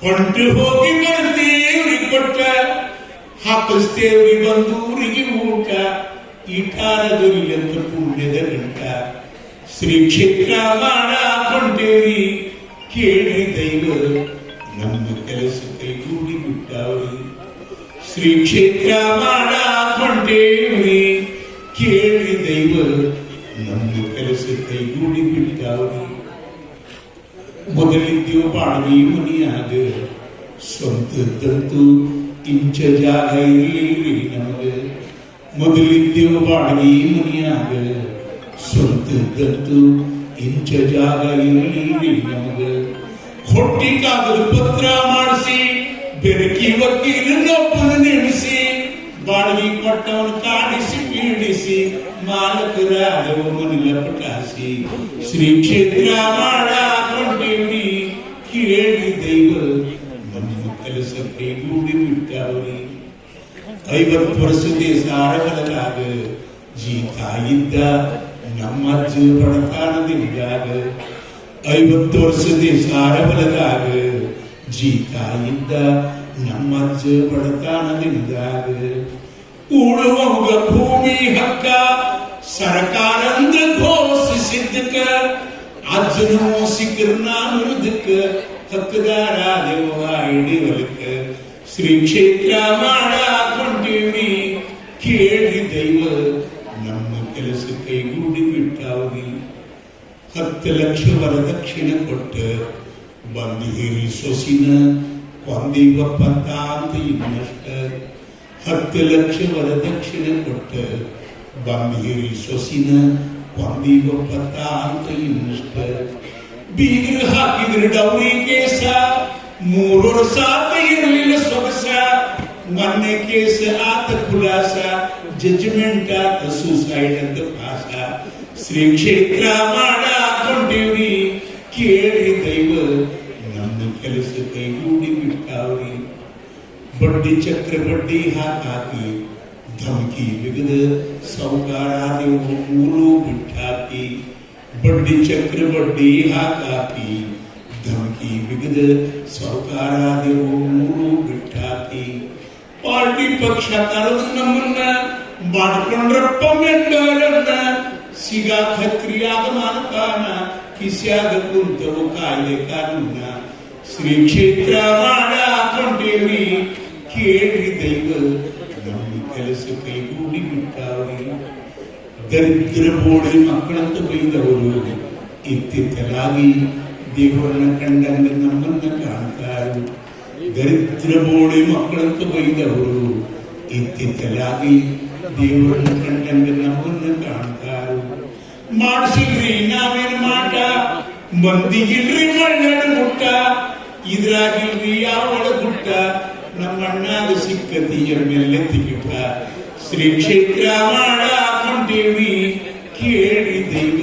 ಹೊಂಟು ಹೋಗಿ ಬರ್ತೇವ್ರಿ ಕೊಟ್ಟ ಹಾಕಿಸ್ತೇವ್ರಿ ಬಂದೂರಿಗೆ ಊಟ ಈಟಾರದೊರಿಲಂತ ಪುಣ್ಯದ ಗಂಟ ಶ್ರೀ ಕ್ಷೇತ್ರ ಮಾಡಾಕೊಂಡೇವ್ರಿ ಕೇಳಿ ದೈವ ನಮ್ಮ ಕೆಲಸ ಕೈಗೂಡಿ ಬಿಟ್ಟವ್ರಿ ಶ್ರೀ ಕ್ಷೇತ್ರ ಮಾಡಾಕೊಂಡೇವ್ರಿ ಕೇಳಿ ದೈವ ನಮ್ಮ ಕೆಲಸ ಕೈಗೂಡಿ ಬಿಟ್ಟವ್ರಿ ಮೊದಲಿದ್ದೇವು ಬಾಳ್ವಿ ಮನಿಯಾಗ ಸ್ವಂತದಂತೂ ಇಂಚ ಜಾಗ ಇರಲಿಲ್ರಿ ನಮಗ ಮೊದಲಿದ್ದೇವು ಬಾಳ್ವಿ ಮನಿಯಾಗ ಸ್ವಂತದಂತೂ ಇಂಚ ಜಾಗ ಇರಲಿಲ್ರಿ ನಮಗ ಹೊಟ್ಟಿ ಕಾಗದ ಪತ್ರ ಮಾಡಿಸಿ ಬೆರಕಿ ವಕೀಲನೊಬ್ಬನ ನೇಮಿಸಿ ಬಾಳ್ವಿ ಕೊಟ್ಟವನು ಕಾಡಿಸಿ ಪೀಡಿಸಿ ಮಾಲಕರಾದವ ಮನಿಲ ಪಟಾಸಿ ಶ್ರೀ ಕ್ಷೇತ್ರ ಮಾಡಾಕೊಂಡೇವ್ರಿ ಕೇಳಿ ದೈವ ನಮ್ಮ ಕೆಲಸ ಕೈಗೂಡಿ ಬಿಟ್ಟವ್ರಿ 50 ವರ್ಷದ ಸಾರಗಲಾಗ ಜೀತ ಇದ್ದ ನಮ್ಮ ಅಜ್ಜ ಬಡತನದಿಂದಾಗ 50 ವರ್ಷದ ಸಾರಗಲಾಗ ಜೀತ ಇದ್ದ ನಮ್ಮ ಅಜ್ಜ ಬಡತನದಿಂದಾಗ ಉಳುವಗ ಭೂಮಿ ಹಕ್ಕ ಸರ್ಕಾರಂದ ಘೋಷಿಸಿದ್ದಕ್ಕ ಅಜ್ಜನು ಸಿಕ್ಕರ್ ನಾನು ಇದಕ್ಕ ಹಕ್ಕದಾರಾದೇವ ಹಿಡಿವಲಕ್ಕ ಶ್ರೀ ಕ್ಷೇತ್ರ ಮಾಡಾಕೊಂಡೇವ್ರಿ ಕೇಳಿ ದೈವ ನಮ್ಮ ಕೆಲಸ ಕೈಗೂಡಿ ಬಿಟ್ಟವ್ರಿ 10 ಲಕ್ಷ ವರದಕ್ಷಿಣೆ ಕೊಟ್ಟ ಬಂದಿರಿ ಸೊಸಿನ ಕೊಂದಿವಪ್ಪಂತ ಅಂತ ಇನ್ನಷ್ಟ 10 ಲಕ್ಷ ವರದಕ್ಷಿಣೆ ಕೊಟ್ಟ ಬಂದಿರಿ ಸೊಸಿನ ಕೊಂದಿವಪ್ಪಂತ ಅಂತ ಇನ್ನಷ್ಟ ಬೀಗರು ಹಾಕಿದ್ರು ಡೌರಿ ಕೇಸ 3 ವರ್ಷ ಆತ ಇರಲಿಲ್ಲ ಸೊಗಸ ಮೊನ್ನೆ ಕೇಸ ಆತ ಖುಲಾಸ ಜಡ್ಜ್ಮೆಂಟ್ ಆತ ಸೂಸೈಡ್ ಅಂತ ಪಾಸ ಶ್ರೀ ಕ್ಷೇತ್ರ ಮಾಡಾಕೊಂಡೇವ್ರಿ ಕೇಳಿ ದೈವ ನಮ್ಮ ಕೆಲಸ ಕೈಗೂಡಿ ಬಿಟ್ಟವ್ರಿ ಬಡ್ಡಿ ಚಕ್ರ ಬಡ್ಡಿ ಹಾಕಿ ಧಮಕಿ ಬಿಗದ ಸೌಕಾರಾದೇವು ಊರು ಬಿಟ್ಟಾಕಿ ಬಡ್ಡಿ ಚಕ್ರ ಬಡ್ಡಿ ಹಾಕಿ ಧಮಕಿ ಬಿಗದ ಸೌಕಾರಾದೇವು ಊರು ಬಿಟ್ಟಾಕಿ ಪಾರ್ಟಿ ಪಕ್ಷ ತರದ ನಮ್ಮನ್ನ ಮಾಡ್ಕೊಂಡ್ರಪ್ಪ ಮೆಂಬರನ್ನ ಸಿಗಾ ಖತ್ರಿಯಾದ ಮಾನಪಾನ ಕಿಸ್ಯಾಗ ಕುಂತವು ಕಾಯ್ದೆ ಕಾನೂನ ಶ್ರೀ ಕ್ಷೇತ್ರ ಮಾಡಾಕೊಂಡೇವ್ರಿ ಕೇಳಿ ದೈವ ನಮ್ಮ ಕೆಲಸ ಕೈಗೂಡಿ ಬಿಟ್ಟವ್ರಿ ದರಿದ್ರ ಬೋಳಿ ಮಕ್ಕಳಂತ ಬೈದವರು ಇತ್ತಿತ್ತಲಾಗಿ ದೇವರನ್ನ ಕಂಡಂಗ ನಮ್ಮನ್ನ ಕಾಣ್ತಾರು ದರಿದ್ರ ಬೋಳಿ ಮಕ್ಕಳಂತ ಬೈದವರು ಇತ್ತಿತ್ತಲಾಗಿ ದೇವರನ್ನ ಕಂಡಂಗ ನಮ್ಮನ್ನ ಕಾಣ್ತಾರು ಮಾಡಿಸಿಲ್ರಿ ನಾವೇನ್ ಮಾಟ ಮಂದಿಗಿಲ್ರಿ ಮಣ್ಣನ ಮುಟ್ಟ ಇದ್ರಾಗಿಲ್ರಿ ಯಾವಳ ಗುಟ್ಟ ನಮ್ಮಣ್ಣಾಗ ಸಿಕ್ಕತಿಯ ಮೇಲೆ ತಿಗಿಟ ಶ್ರೀ ಕ್ಷೇತ್ರ ಮಾಡಾಕೊಂಡೇವ್ರಿ ಕೇಳಿ ದೈವ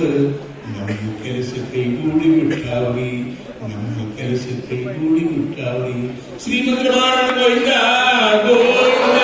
ನಮ್ಮ ಕೆಲಸ ಕೈಗೂಡಿ ಬಿಟ್ಟವ್ರಿ ನಮ್ಮ ಕೆಲಸ ಕೈಗೂಡಿ ಬಿಟ್ಟವ್ರಿ ಶ್ರೀಮಂತರ ಗೋವಿಂದ ಗೋವಿಂದ